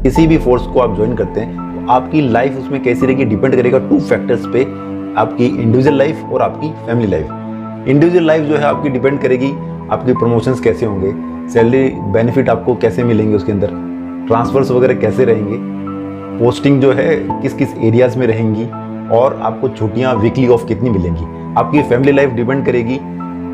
किसी भी फोर्स को आप ज्वाइन करते हैं तो आपकी लाइफ उसमें कैसी रहेगी डिपेंड करेगा 2 फैक्टर्स पे, आपकी इंडिविजुअल लाइफ और आपकी फैमिली लाइफ। इंडिविजुअल लाइफ जो है आपकी डिपेंड करेगी आपके प्रमोशंस कैसे होंगे, सैलरी बेनिफिट आपको कैसे मिलेंगे, उसके अंदर ट्रांसफर्स वगैरह कैसे रहेंगे, पोस्टिंग जो है किस किस एरियाज में रहेंगी और आपको छुट्टियां वीकली ऑफ कितनी मिलेंगी। आपकी फैमिली लाइफ डिपेंड करेगी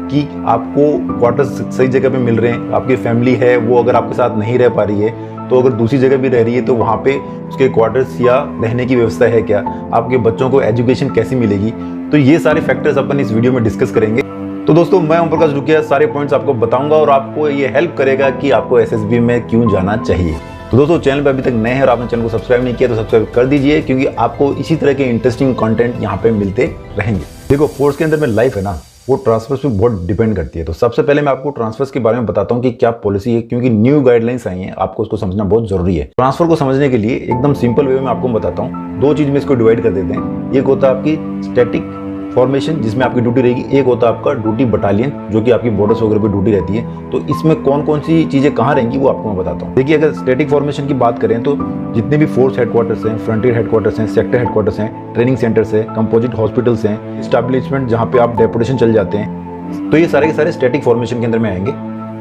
कि आपको क्वार्टर्स सही जगह पे मिल रहे हैं, आपकी फैमिली है वो अगर आपके साथ नहीं रह पा रही है तो अगर दूसरी जगह भी रह रही है तो वहाँ पे उसके क्वार्टर्स या रहने की व्यवस्था है क्या, आपके बच्चों को एजुकेशन कैसी मिलेगी। तो ये सारे फैक्टर्स अपन इस वीडियो में डिस्कस करेंगे। तो दोस्तों मैं ओम प्रकाश रुकिया सारे पॉइंट्स आपको बताऊंगा और आपको ये हेल्प करेगा कि आपको एसएसबी में क्यों जाना चाहिए। तो दोस्तों चैनल पे अभी तक नए हैं और आपने चैनल को सब्सक्राइब नहीं किया तो सब्सक्राइब कर दीजिए, क्योंकि आपको इसी तरह के इंटरेस्टिंग कंटेंट यहाँ पे मिलते रहेंगे। देखो फोर्स के अंदर में लाइफ है ना, वो ट्रांसफर्स पे बहुत डिपेंड करती है। तो सबसे पहले मैं आपको ट्रांसफर्स के बारे में बताता हूँ कि क्या पॉलिसी है, क्योंकि न्यू गाइडलाइंस आई हैं, आपको उसको समझना बहुत जरूरी है। ट्रांसफर को समझने के लिए एकदम सिंपल वे में आपको बताता हूँ। 2 चीज में इसको डिवाइड कर देते हैं। एक होता है आपकी स्टैटिक फॉर्मेशन जिसमें आपकी ड्यूटी रहेगी, एक होता है आपका ड्यूटी बटालियन जो कि आपकी बॉर्डर्स वगैरह पे ड्यूटी रहती है। तो इसमें कौन कौन सी चीजें कहाँ रहेंगी वो आपको मैं बताता हूँ। देखिए अगर स्टैटिक फॉर्मेशन की बात करें तो जितने भी फोर्स हेडक्वार्टर्स हैं, फ्रंटियर हेडक्वार्टर्स हैं, सेक्टर हेडक्वार्टर्स हैं, ट्रेनिंग सेंटर्स हैं, कंपोजिट हॉस्पिटल्स हैं, एस्टैब्लिशमेंट जहाँ पे आप डेपुटेशन चल जाते हैं, तो ये सारे के सारे स्टैटिक फॉर्मेशन के अंदर में आएंगे।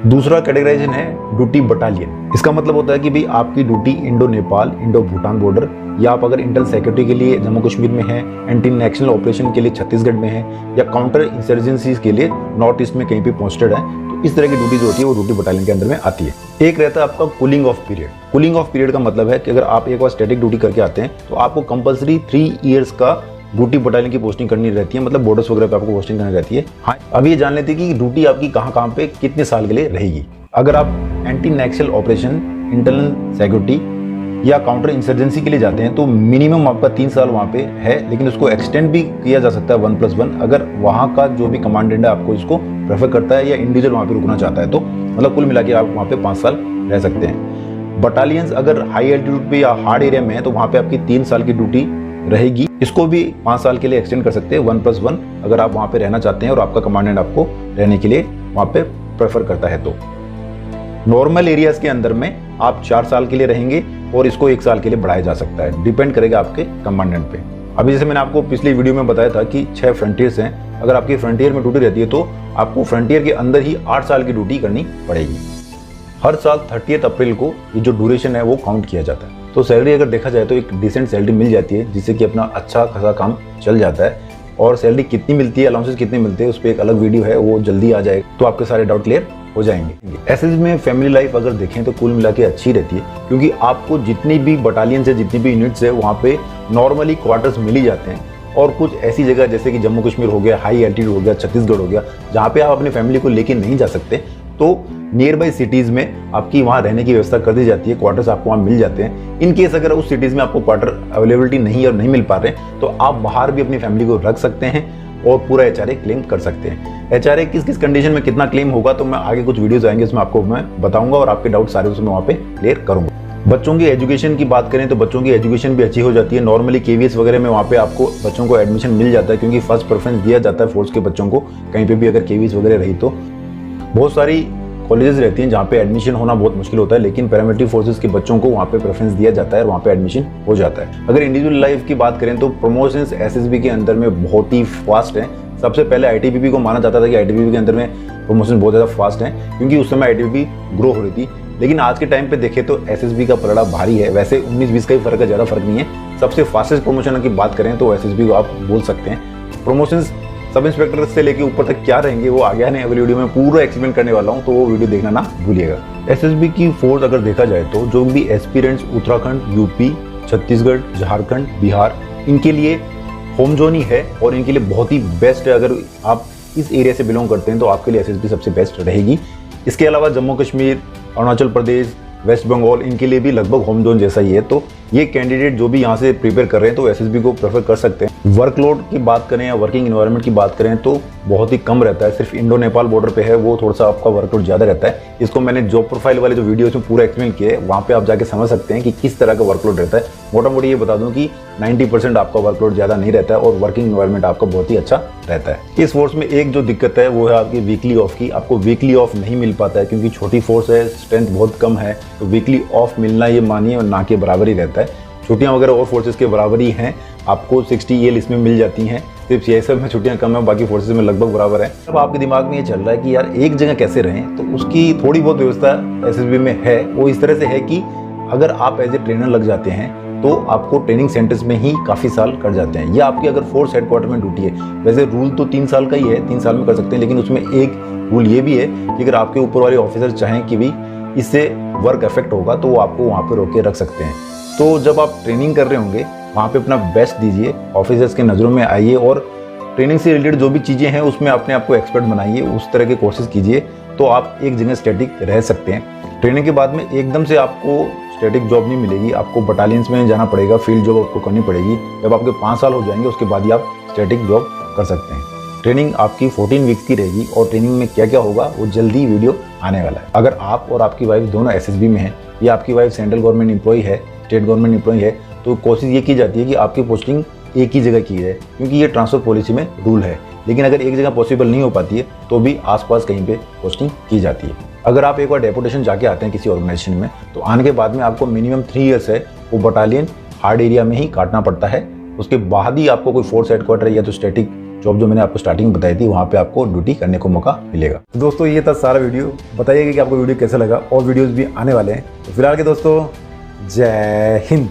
दूसरा कैटेगराइजेशन है ड्यूटी बटालियन। इसका मतलब होता है कि भाई आपकी duty Indo Nepal, Indo Bhutan border, या आप अगर इंटरनल सिक्योरिटी के लिए जम्मू कश्मीर में है, एंटी नेशनल ऑपरेशन के लिए छत्तीसगढ़ में है, या काउंटर इंसर्जेंसीज के लिए नॉर्थ ईस्ट में कहीं पे पोस्टेड है, तो इस तरह की ड्यूटी जो होती है वो ड्यूटी बटालियन के अंदर में आती है। एक रहता है आपका cooling of period. Cooling of period का मतलब है कि अगर आप एक बार स्टैटिक ड्यूटी करके आते हैं तो आपको कंपल्सरी 3 ईयर्स का ड्यूटी बटालियन की पोस्टिंग करनी रहती है, मतलब बॉर्डर्स वगैरह पे आपको पोस्टिंग करनी रहती है। हाँ, अब ये जान लेते हैं कि ड्यूटी आपकी कहाँ पे कितने साल के लिए रहेगी। अगर आप anti national operation, internal security या काउंटर इंसर्जेंसी के लिए जाते हैं तो मिनिमम आपका 3 साल वहाँ पे है, लेकिन उसको एक्सटेंड भी किया जा सकता है 1+1 अगर वहाँ का जो भी कमांडेंट है आपको इसको प्रेफर करता है या इंडिविजुअल वहाँ पे रुकना चाहता है। तो मतलब कुल मिला के आप वहाँ पे 5 साल रह सकते हैं। बटालियंस अगर हाई एल्टीट्यूड पे या हार्ड एरिया में है तो वहाँ पे आपकी 3 साल की ड्यूटी रहेगी। इसको भी 5 साल के लिए एक्सटेंड कर सकते हैं 1+1 अगर आप वहाँ पे रहना चाहते हैं और आपका कमांडेंट आपको रहने के लिए वहाँ पे प्रेफर करता है। तो नॉर्मल एरियाज के अंदर में आप 4 साल के लिए रहेंगे और इसको 1 साल के लिए बढ़ाया जा सकता है, डिपेंड करेगा आपके कमांडेंट पे। अभी जैसे मैंने आपको पिछली वीडियो में बताया था कि 6 फ्रंटियर्स हैं, अगर आपकी फ्रंटियर में ड्यूटी रहती है तो आपको फ्रंटियर के अंदर ही 8 साल की ड्यूटी करनी पड़ेगी। हर साल 30 अप्रैल को ये जो ड्यूरेशन है वो काउंट किया जाता है। तो सैलरी अगर देखा जाए तो एक डिसेंट सैलरी मिल जाती है जिससे कि अपना अच्छा खासा काम चल जाता है। और सैलरी कितनी मिलती है, अलाउंसेस कितने मिलते हैं, उस पर एक अलग वीडियो है, वो जल्दी आ जाएगा तो आपके सारे डाउट क्लियर हो जाएंगे। एसएसबी में फैमिली लाइफ अगर देखें तो कुल मिला के अच्छी रहती है, क्योंकि आपको जितनी भी बटालियंस है, जितनी भी यूनिट्स है, वहाँ पे नॉर्मली क्वार्टर्स मिल ही जाते हैं। और कुछ ऐसी जगह जैसे कि जम्मू कश्मीर हो गया, हाई एल्टीट्यूड हो गया, छत्तीसगढ़ हो गया, जहाँ पे आप अपनी फैमिली को लेके नहीं जा सकते, तो नियर बाई सिटीज़ में आपकी वहाँ रहने की व्यवस्था कर दी जाती है, क्वार्टर्स आपको वहाँ मिल जाते हैं। इन केस अगर उस सिटीज़ में आपको क्वार्टर अवेलेबिलिटी नहीं और नहीं मिल पा रहे तो आप बाहर भी अपनी फैमिली को रख सकते हैं और पूरा एचआरए क्लेम कर सकते हैं। एचआरए किस किस कंडीशन में कितना क्लेम होगा तो मैं आगे कुछ वीडियोस आएंगे उसमें आपको मैं बताऊंगा और आपके डाउट सारे उसमें वहाँ पे क्लियर करूंगा। बच्चों की एजुकेशन की बात करें तो बच्चों की एजुकेशन भी अच्छी हो जाती है। नॉर्मली केवीएस वगैरह में वहाँ पे आपको बच्चों को एडमिशन मिल जाता है, क्योंकि फर्स्ट प्रेफरेंस दिया जाता है फोर्स के बच्चों को। कहीं पे भी अगर केवीएस वगैरह रही तो बहुत सारी कॉलेजेस रहती हैं जहाँ पे एडमिशन होना बहुत मुश्किल होता है, लेकिन पैरामिलिट्री फोर्सेस के बच्चों को वहाँ पे प्रेफरेंस दिया जाता है और वहाँ पे एडमिशन हो जाता है। अगर इंडिविजुअल लाइफ की बात करें तो प्रमोशंस एसएसबी के अंदर में बहुत ही फास्ट हैं। सबसे पहले आईटीबीपी को माना जाता था कि आईटीबीपी के अंदर में प्रमोशन बहुत ज़्यादा फास्ट हैं, क्योंकि उस समय आईटीबीपी ग्रो हो रही थी। लेकिन आज के टाइम पे देखें तो एसएसबी का पलड़ा भारी है। वैसे 19-20 का ही फर्क है, ज़्यादा फर्क नहीं है। सबसे फास्टेस्ट प्रमोशन की बात करें तो एसएसबी को आप बोल सकते हैं। प्रमोशंस सब इंस्पेक्टर से लेके ऊपर तक क्या रहेंगे वो आगे आने वाली वीडियो में पूरा एक्सप्लेन करने वाला हूँ, तो वो वीडियो देखना ना भूलिएगा। एसएसबी की फोर्स अगर देखा जाए तो जो भी एस्पिरेंट्स उत्तराखंड, यूपी, छत्तीसगढ़, झारखंड, बिहार, इनके लिए होम जोन ही है और इनके लिए बहुत ही बेस्ट है। अगर आप इस एरिया से बिलोंग करते हैं तो आपके लिए एसएसबी सबसे बेस्ट रहेगी। इसके अलावा जम्मू कश्मीर, अरुणाचल प्रदेश, वेस्ट बंगाल, इनके लिए भी लगभग होम जोन जैसा ही है। तो ये कैंडिडेट जो भी यहाँ से प्रिपेयर कर रहे हैं तो एसएसबी को प्रेफर कर सकते हैं। वर्कलोड की बात करें या वर्किंग एनवायरनमेंट की बात करें तो बहुत ही कम रहता है, सिर्फ इंडो नेपाल बॉर्डर पे है वो थोड़ा सा आपका वर्कलोड ज़्यादा रहता है। इसको मैंने जॉब प्रोफाइल वाले जो वीडियो में पूरा एक्सप्लेन किया है, वहाँ पे आप जाके समझ सकते हैं कि किस तरह का वर्कलोड रहता है। मोटा मोटी ये बता दूं कि 90% आपका वर्कलोड ज़्यादा नहीं रहता है और वर्किंग एनवायरनमेंट आपका बहुत ही अच्छा रहता है। इस फोर्स में एक जो दिक्कत है वो है आपकी वीकली ऑफ की। आपको वीकली ऑफ नहीं मिल पाता है क्योंकि छोटी फोर्स है, स्ट्रेंथ बहुत कम है, तो वीकली ऑफ मिलना ये मानिए ना के बराबर ही रहता है। छुट्टियां वगैरह और फोर्सेस के बराबर ही हैं, आपको 60 EL इसमें मिल जाती हैं, सिर्फ CISF में छुट्टियां कम है, बाकी फोर्सेस में लगभग बराबर है। अब आपके दिमाग में ये चल रहा है कि यार एक जगह कैसे रहें, तो उसकी थोड़ी बहुत व्यवस्था SSB में है। वो इस तरह से है कि अगर आप एज ए ट्रेनर लग जाते हैं तो आपको ट्रेनिंग सेंटर्स में ही काफ़ी साल कट जाते हैं, या आपकी अगर फोर्स हेडक्वार्टर में ड्यूटी है। वैसे रूल तो 3 साल का ही है, 3 साल में कर सकते हैं, लेकिन उसमें एक रूल ये भी है कि अगर आपके ऊपर वाले ऑफिसर चाहें कि भी इससे वर्क इफेक्ट होगा तो वो आपको वहाँ पर रोक के रख सकते हैं। तो जब आप ट्रेनिंग कर रहे होंगे वहाँ पे अपना बेस्ट दीजिए, ऑफिसर्स के नज़रों में आइए और ट्रेनिंग से रिलेटेड जो भी चीज़ें हैं उसमें अपने आप को एक्सपर्ट बनाइए, उस तरह के कोर्सेज कीजिए तो आप एक जगह स्टैटिक रह सकते हैं। ट्रेनिंग के बाद में एकदम से आपको स्टैटिक जॉब नहीं मिलेगी, आपको बटालियंस में जाना पड़ेगा, फील्ड जॉब आपको करनी पड़ेगी। जब आपके 5 साल हो जाएंगे उसके बाद ही आप स्टैटिक जॉब कर सकते हैं। ट्रेनिंग आपकी 14 वीक्स की रहेगी और ट्रेनिंग में क्या क्या होगा वो जल्दी वीडियो आने वाला है। अगर आप और आपकी वाइफ दोनों SSB में हैं या आपकी वाइफ सेंट्रल गवर्नमेंट एम्प्लॉय है, स्टेट गवर्नमेंट एम्प्लॉय है, तो कोशिश ये की जाती है कि आपकी पोस्टिंग एक ही जगह की जाए, क्योंकि ये ट्रांसफर पॉलिसी में रूल है। लेकिन अगर एक जगह पॉसिबल नहीं हो पाती है तो भी आसपास कहीं पे पोस्टिंग की जाती है। अगर आप एक बार डेपुटेशन जाके आते हैं किसी ऑर्गेनाइजेशन में तो आने के बाद में आपको मिनिमम 3 ईयर्स है वो बटालियन हार्ड एरिया में ही काटना पड़ता है। उसके बाद ही आपको कोई फोर्स हेडक्वार्टर या तो स्टैटिक जॉब जो मैंने आपको स्टार्टिंग में बताई थी वहाँ पे आपको ड्यूटी करने को मौका मिलेगा। तो दोस्तों ये था सारा वीडियो, बताइएगा कि आपको वीडियो कैसा लगा और वीडियोज़ भी आने वाले हैं। तो फिलहाल के दोस्तों जय हिंद।